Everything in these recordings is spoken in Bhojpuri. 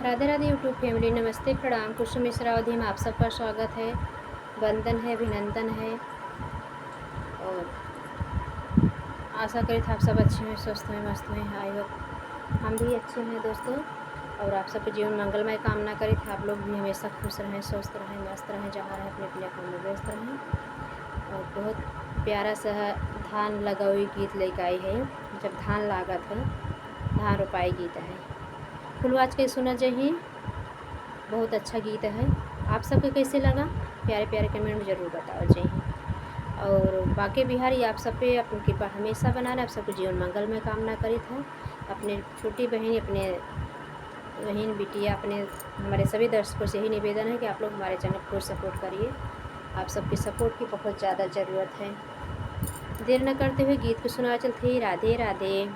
राधे राधे यूट्यूब फैमिली, नमस्ते, प्रणाम। कुसुम मिश्रा अवधि में आप सबका स्वागत है। वंदन है, अभिनंदन है और आशा करी था आप सब अच्छे हैं, स्वस्थ हैं, मस्त हैं। आई होप हम भी अच्छे हैं दोस्तों। और आप सबके जीवन मंगलमय कामना करी था आप लोग भी हमेशा खुश रहें, स्वस्थ रहें, मस्त रहें, जहाँ रहें अपने अपने काम में व्यस्त रहें। और बहुत प्यारा सा धान लगाई गीत लेकर आई है। जब धान लागत है, धान रोपाई गीत है। फुल आज के सुना चाहिए, बहुत अच्छा गीत है। आप सबके कैसे लगा प्यारे प्यारे कमेंट में ज़रूर बताओ चाहिए। और बाकी बिहारी आप सब पे अपनी कृपा हमेशा बना रहे, आप सबको जीवन मंगल में कामना करी था। अपने छोटी बहन, अपने बहन बिटिया, अपने हमारे सभी दर्शकों से ही निवेदन है कि आप लोग हमारे चैनल को सपोर्ट करिए। आप सबके सपोर्ट की बहुत ज़्यादा ज़रूरत है। देर न करते हुए गीत को सुना चलते। राधे राधे।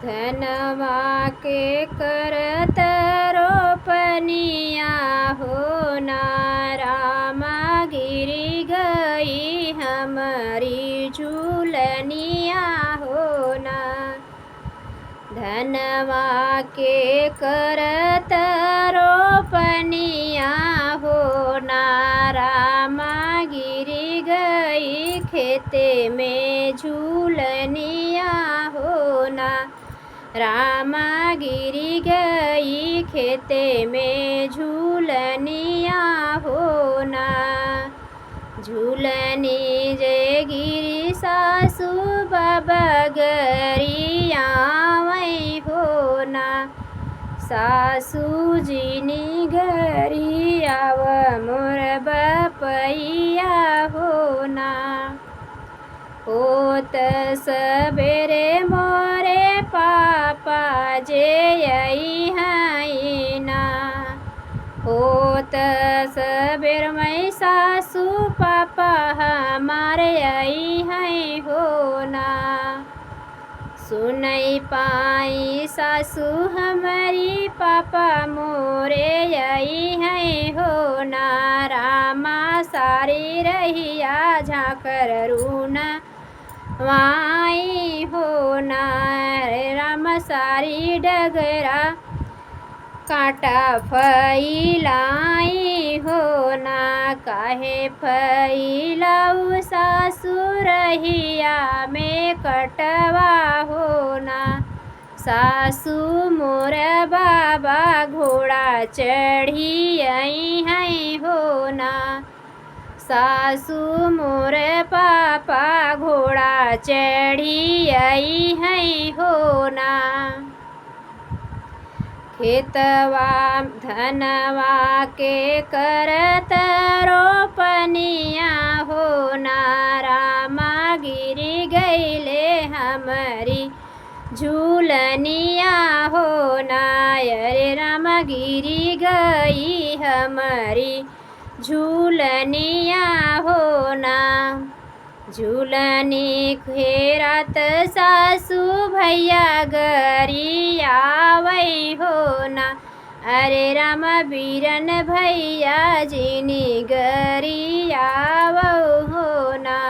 धनवा के करत रोपनिया हो ना, रामा गिरी गई हमारी झूलनिया हो ना। धनवा के करत रोपनिया हो ना, रामा गिरी गई खेते में झूलनिया हो ना। रामा गिरी गई खेते में झूलनिया हो ना। झूलनी जे गिरी सासू बाबा गरिया वही हो ना। सासू जी नी गरिया व मोर बपैया हो ना। होत सबेरे मोरे पापा जे आई है ना। होत सबेर में सासू पापा हमारे आई है हो ना। सुनई पाई सासू हमारी पापा मोरे आई है हो ना। रामा सारी रहिया झाकर रूना वाई हो ना। राम सारी डगरा कांटा फैलाई हो ना। काहे फैलाऊ सासु रहिया में कटवा हो ना। सासू मोर बाबा घोड़ा चढ़ी आई है हो ना। सासू मोर पापा घोड़ा चढ़ी आई है हो ना। खेतवा धनवा के करत रोपनिया हो ना। रामा गिरी गईले हमारी झूलनिया हो ना। अरे रामा गिरी गई हमारी झूलनिया हो ना। झूलनी खेरात सासू भैया गरिया वही हो ना। अरे राम बीरन भैया जीनी गरिया वो हो ना।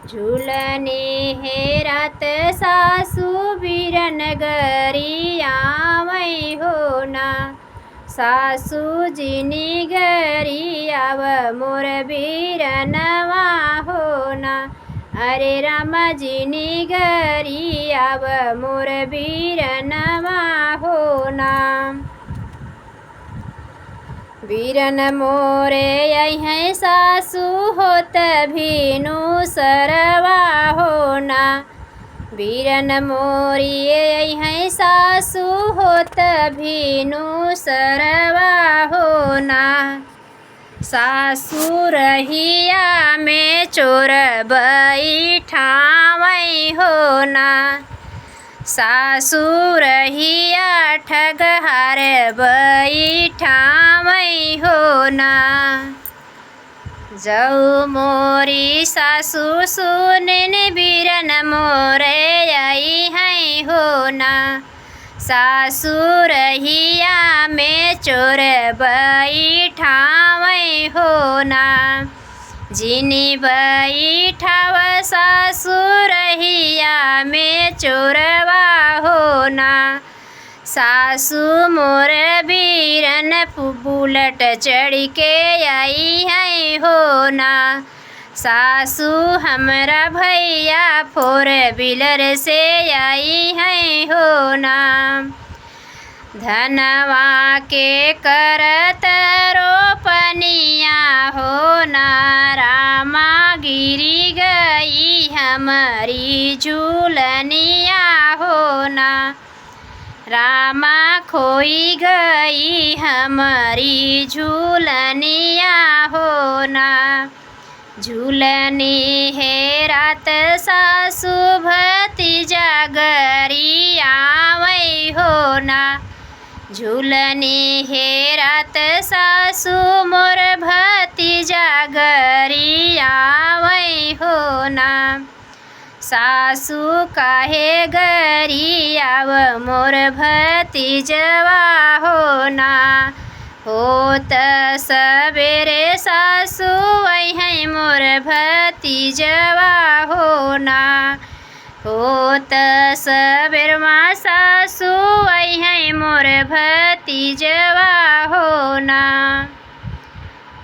झूलनी हेरात सासू बीरन गरिया वही हो ना। सासू जीनी गरिया व मोर बीरनवा हो ना। अरे रामा जीनी गरिया व मोर बीरनवा हो ना। बीरन मोरे आई है सासू होत भीनु सरवा हो ना। बीरन मोरी आई है सासू होत भीनु सरवा हो ना। सासू रहिया में चोर बैठावई हो ना। सासू रहिया ठगहार बैठावई हो ना। जऊ मोरी सासू सुनन बीरन मोरे आई है हो ना। सासू रहिया में चोर बैठावई हो ना। जिनी बैठाव सासु रहिया में चोरवा ना। सासू मोर बीरन बुलट चढ़ के आई है हो ना। सासू हमरा भैया फोर व्हीलर से आई है हो ना। धनवा के करत रोपनिया हो ना। रामा गिरी गई हमारी झूलनिया हो ना। रामा खोई गई हमारी झूलनिया हो ना। झूलनी है रात सासू भतीजा गरी आवै हो ना। झूलनी है रात सासू मोर भतीजा गरी आवै हो ना। सासू काहे गरी आव मोर भतीजवा हो ना। होत सबेरे सासू आई मोर भतीजवा हो ना। होत सबेर माँ सासू आई मोर भतीजवा हो ना।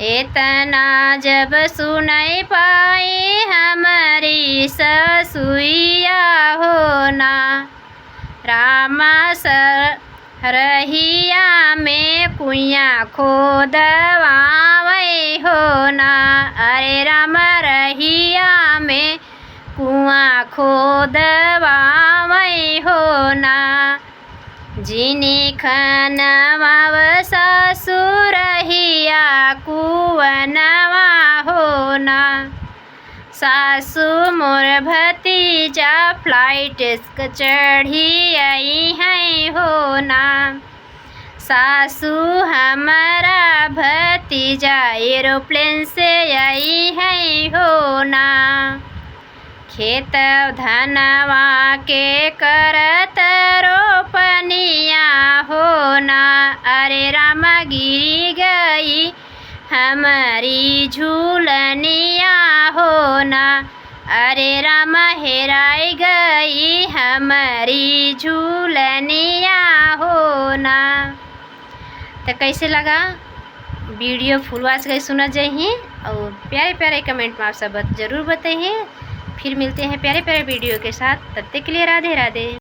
इतना जब सुनाई पाई हमारी ससुइया हो ना। रामा रहिया में कुइया खोदवावै हो ना। अरे रामा रहिया में कुआं खोदवावै हो ना। जिनी खनवाव सासू रहिया कुवनवा हो ना। सासू मोर भतीजा फ्लाइट चढ़ी आई है हो ना। सासू हमारा भतीजा एरोप्लेन से आई है हो ना। खेत धनवा के करत रोपनिया हो ना। अरे रामा गिरी गई हमारी झूलनिया हो ना। अरे रामा हेराई गई हमारी झूलनिया हो ना। तो कैसे लगा वीडियो फुल वॉच गई सुना जाइए और प्यारे प्यारे कमेंट में आप सब ज़रूर बताइए। फिर मिलते हैं प्यारे प्यारे वीडियो के साथ, तब तक के लिए राधे राधे।